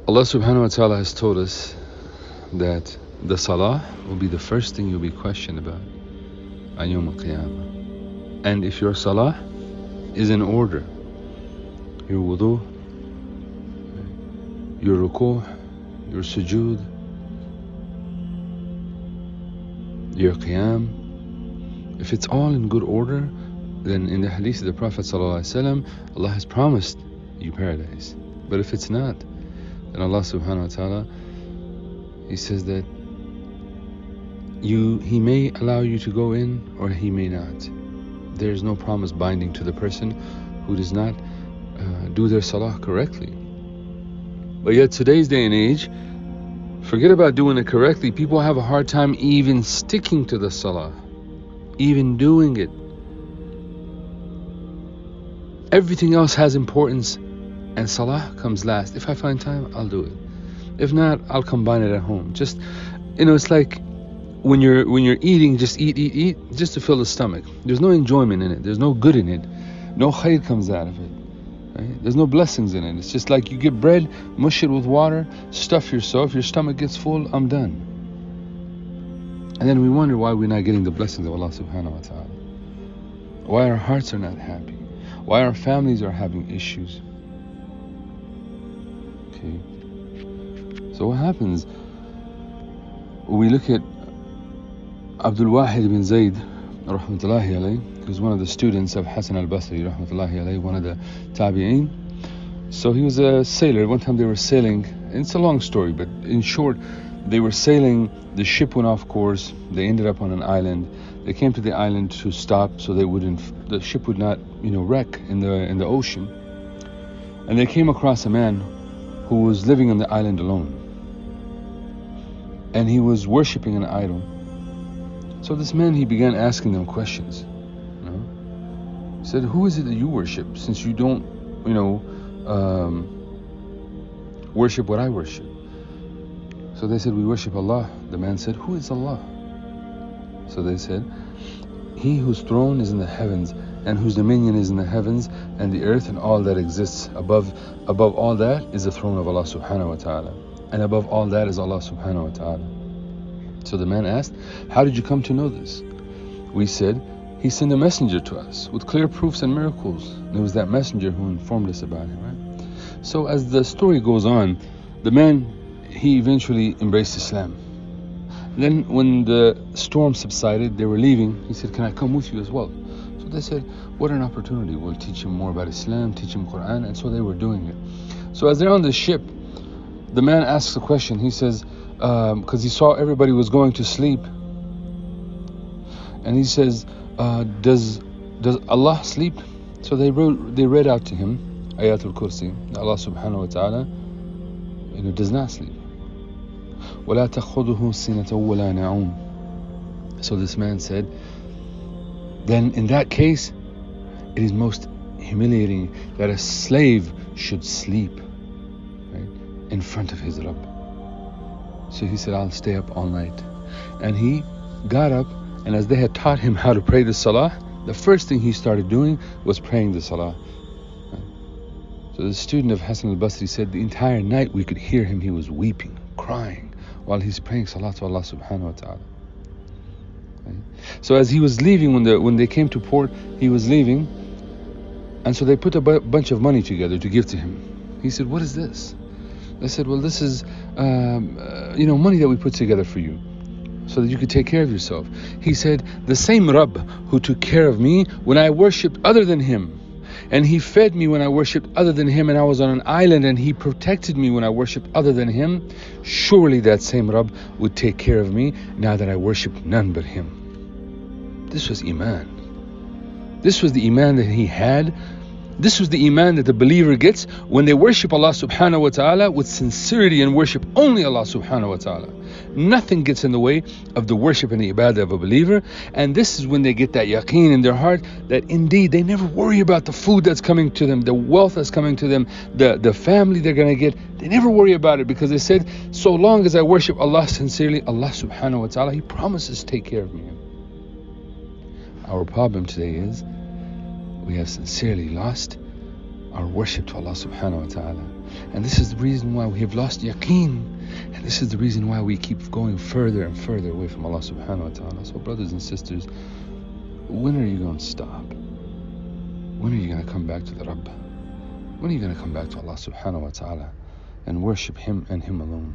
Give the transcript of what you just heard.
Allah subhanahu wa ta'ala has told us that the salah will be the first thing you'll be questioned about on Yawm al-Qiyamah. And if your salah is in order, your wudu, your ruku', your sujood, your qiyam, if it's all in good order, then in the hadith of the Prophet ﷺ, Allah has promised you paradise. But if it's not, then Allah subhanahu wa ta'ala, He says that He may allow you to go in or He may not. There is no promise binding to the person who does not do their salah correctly. But yet today's day and age, forget about doing it correctly, people have a hard time even sticking to the salah, even doing it. Everything else has importance and salah comes last. If I find time, I'll do it. If not, I'll combine it at home. Just, it's like when you're eating, just eat just to fill the stomach. There's no enjoyment in it, there's no good in it, no khair comes out of it, right? There's no blessings in it. It's just like you get bread, mush it with water, stuff yourself, your stomach gets full, I'm done. And then we wonder why we're not getting the blessings of Allah subhanahu wa ta'ala, why our hearts are not happy, why our families are having issues. Okay, so what happens? We look at Abdul Wahid bin Zayd rahmatullahi alayhi, who's one of the students of Hassan al-Basri rahmatullahi alayhi, one of the tabi'een. So he was a sailor. One time they were sailing, and it's a long story, but in short, they were sailing, the ship went off course, they ended up on an island. They came to the island to stop so the ship would not wreck in the ocean. And they came across a man who was living on the island alone, and he was worshipping an idol. So this man, he began asking them questions. He said, who is it that you worship, since you don't worship what I worship? So they said, we worship Allah. The man said, who is Allah? So they said, He whose throne is in the heavens and whose dominion is in the heavens and the earth and all that exists. Above all that is the throne of Allah subhanahu wa ta'ala, and above all that is Allah subhanahu wa ta'ala. So the man asked, how did you come to know this? We said, He sent a messenger to us with clear proofs and miracles, and it was that messenger who informed us about him, right? So as the story goes on, the man, he eventually embraced Islam. Then when the storm subsided, they were leaving, he said, can I come with you as well? So they said, what an opportunity, we'll teach him more about Islam, teach him Quran. And so they were doing it. So as they're on the ship, the man asks a question. He says, because he saw everybody was going to sleep, and he says, does Allah sleep? So they read out to him Ayatul Kursi, Allah subhanahu wa ta'ala does not sleep. وَلَا تَخُذُهُ سِنَةً وَلَا نَعُومٌ. So this man said, then in that case, it is most humiliating that a slave should sleep, right, in front of his Rabb. So he said, I'll stay up all night. And he got up, and as they had taught him how to pray the salah, the first thing he started doing was praying the salah. So the student of Hassan al-Basri said, the entire night we could hear him, he was weeping, crying, while he's praying salah to Allah subhanahu wa ta'ala. Right? So as he was leaving, when they came to port, he was leaving, and so they put a bunch of money together to give to him. He said, what is this? They said, well, this is money that we put together for you, so that you could take care of yourself. He said, the same Rabb who took care of me when I worshipped other than Him, and He fed me when I worshipped other than Him, and I was on an island, and He protected me when I worshipped other than Him, surely that same Rabb would take care of me now that I worship none but Him. This was Iman. This was the Iman that he had. This was the Iman that the believer gets when they worship Allah subhanahu wa ta'ala with sincerity and worship only Allah subhanahu wa ta'ala. Nothing gets in the way of the worship and the ibadah of a believer. And this is when they get that yaqeen in their heart that indeed they never worry about the food that's coming to them, the wealth that's coming to them, the family they're going to get. They never worry about it, because they said, so long as I worship Allah sincerely, Allah subhanahu wa ta'ala, He promises to take care of me. Our problem today is we have sincerely lost our worship to Allah subhanahu wa ta'ala. And this is the reason why we have lost yaqeen. And this is the reason why we keep going further and further away from Allah subhanahu wa ta'ala. So brothers and sisters, when are you going to stop? When are you going to come back to the Rabb? When are you going to come back to Allah subhanahu wa ta'ala and worship Him and Him alone?